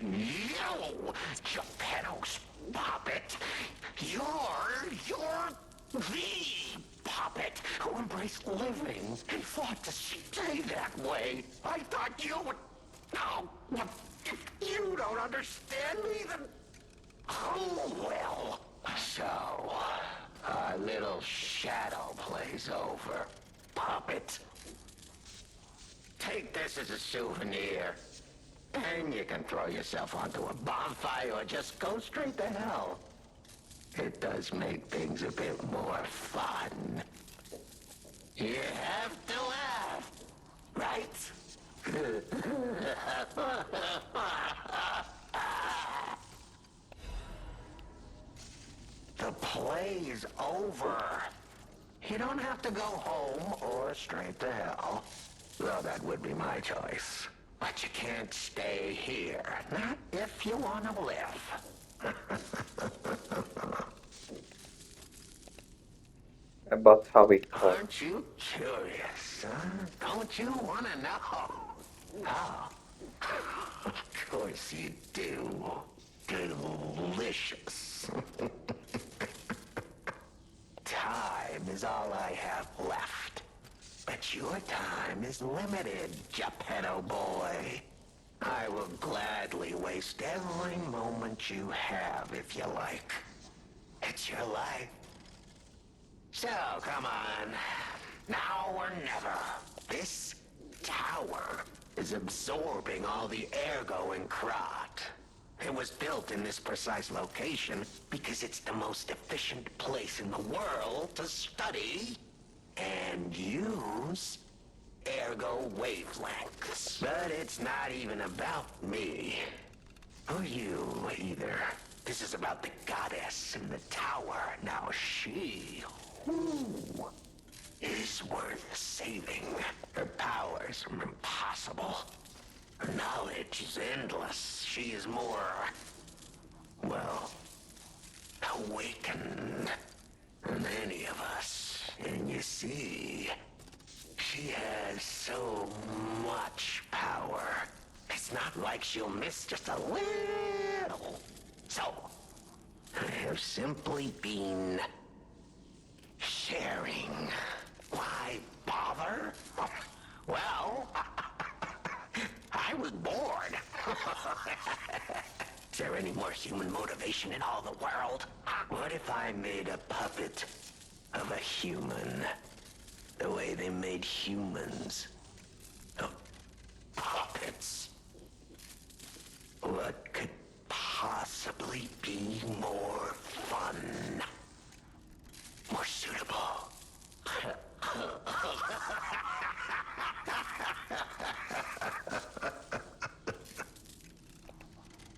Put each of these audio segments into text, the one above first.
You, Geppetto's puppet. You're the puppet who embraced living and fought to stay that way. I thought you would... Oh, if you don't understand me, then... Oh, well. So, our little shadow plays over, puppet. Take this as a souvenir. And you can throw yourself onto a bonfire or just go straight to hell. It does make things a bit more fun. You have to laugh, right? The play's over. You don't have to go home or straight to hell. Well, that would be my choice. But you can't stay here. Not if you want to live. About how it goes. Aren't you curious, huh? Don't you want to know? Oh, of course you do. Delicious. Time is all I have left. But your time is limited, Geppetto boy. I will gladly waste every moment you have if you like. It's your life. So, come on. Now or never. This tower is absorbing all the ergo in Krat. It was built in this precise location because it's the most efficient place in the world to study and use ergo wavelengths. But it's not even about me. Or you, either. This is about the goddess in the tower. Now she, ooh, is worth saving. Her powers are impossible. Her knowledge is endless. She is more, well, awakened than any of us. And you see, she has so much power. It's not like she'll miss just a little. So, I have simply been sharing. Why bother? Well, I was bored. Is there any more human motivation in all the world? What if I made a puppet of a human? The way they made humans. Of puppets. What could possibly be more fun? More suitable?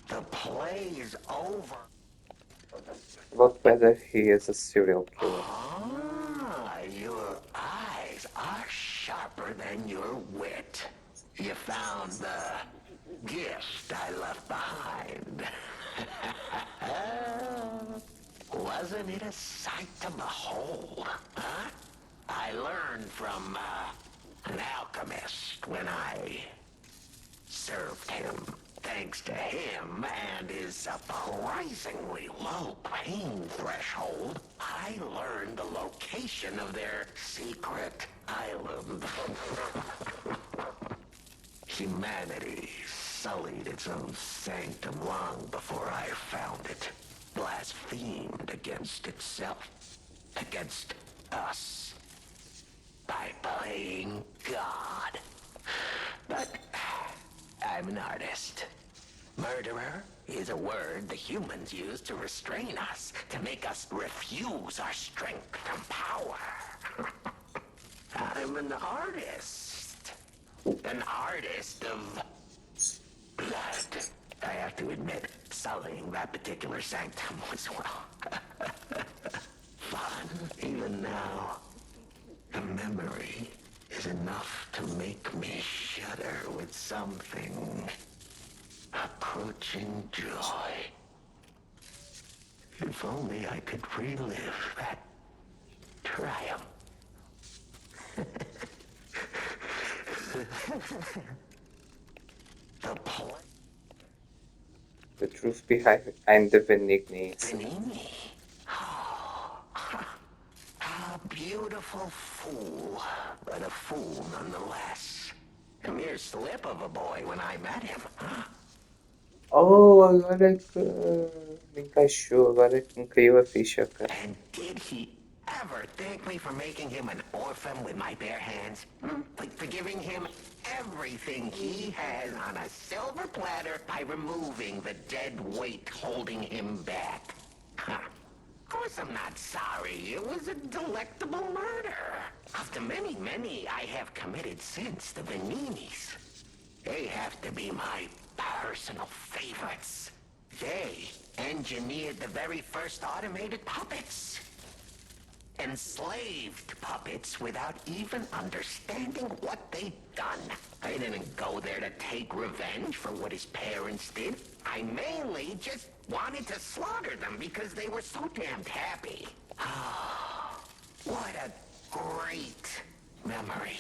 The play is over. About whether he is a serial killer. Ah, your eyes are sharper than your wit. You found the gift I left behind. Wasn't it a sight to behold, huh? I learned from an alchemist when I served him. Thanks to him and his surprisingly low pain threshold, I learned the location of their secret island. Humanity sullied its own sanctum long before I found it. Blasphemed against itself, against us, by playing God. But I'm an artist. Murderer is a word the humans use to restrain us, to make us refuse our strength and power. I'm an artist. An artist of blood. I have to admit, sullying that particular sanctum was, well, fun. Even now, the memory is enough to make me shudder with something approaching joy. If only I could relive that triumph. The play. The truth behind the Venignis. Panini. A beautiful fool, but a fool nonetheless. A mere slip of a boy when I met him. Oh, agora que me encaixou, agora que caiu a ficha, cara. And did he ever thank me for making him an orphan with my bare hands? Like for giving him everything he has on a silver platter by removing the dead weight holding him back. Of course I'm not sorry. It was a delectable murder. Of the many, many I have committed since, the Veninis. They have to be my personal favorites. They engineered the very first automated puppets. Enslaved puppets without even understanding what they'd done. I didn't go there to take revenge for what his parents did. I mainly just wanted to slaughter them because they were so damned happy. What a great memory.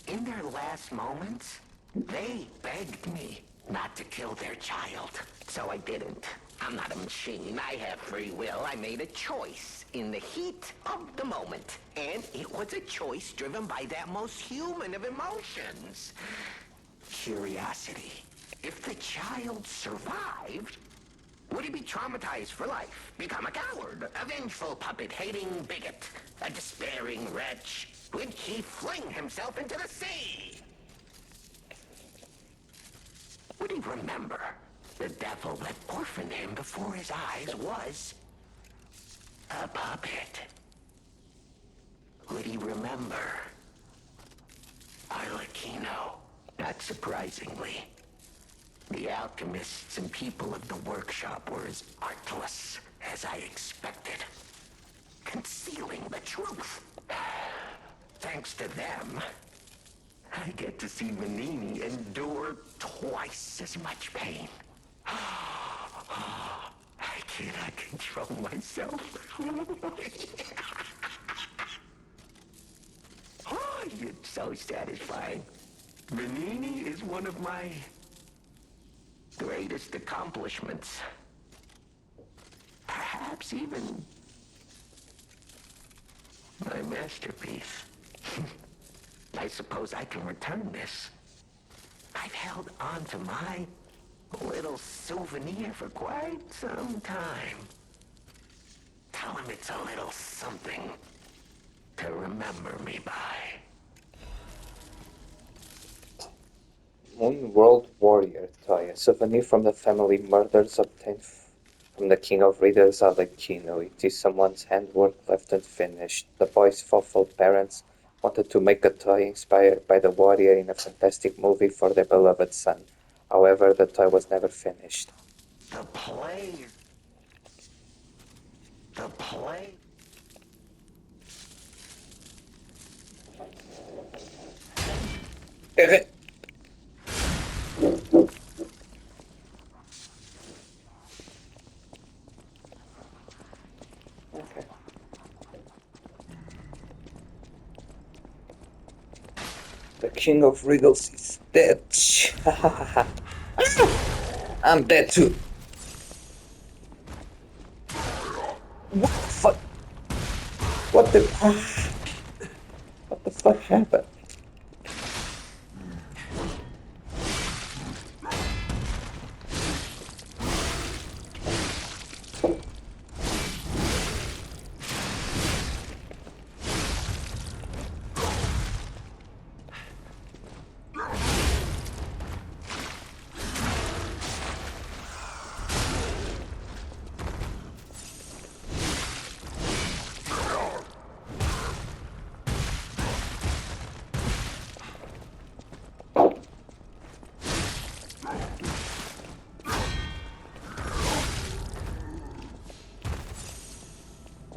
In their last moments, they begged me not to kill their child. So I didn't. I'm not a machine. I have free will. I made a choice in the heat of the moment. And it was a choice driven by that most human of emotions. Curiosity. If the child survived, would he be traumatized for life? Become a coward, a vengeful puppet-hating bigot, a despairing wretch? Would he fling himself into the sea? Would he remember the devil that orphaned him before his eyes was a puppet? Would he remember Arlecchino? Not surprisingly, the alchemists and people of the workshop were as artless as I expected, concealing the truth. Thanks to them, I get to see Manini endure twice as much pain. I cannot control myself. Oh, it's so satisfying. Manini is one of my greatest accomplishments. Perhaps even my masterpiece. I suppose I can return this. I've held on to my little souvenir for quite some time. Tell him it's a little something to remember me by. Moon World Warrior toy, a souvenir from the family murders obtained from the King of Readers, Arlecchino. It is someone's handwork left unfinished. The boy's thoughtful parents wanted to make a toy inspired by the warrior in a fantastic movie for their beloved son. However, the toy was never finished. The play. The play. Okay. The King of Riddles is dead. I'm dead too. What the fuck? What the? What the fuck happened?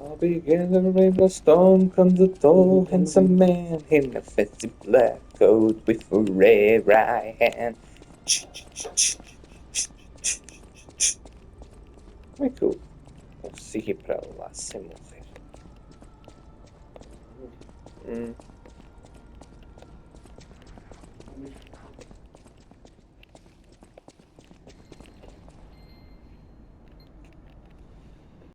I'll be gathering the stone comes a tall, handsome man in a fancy black coat with a red right hand. Muito consegui para lá sem morrer.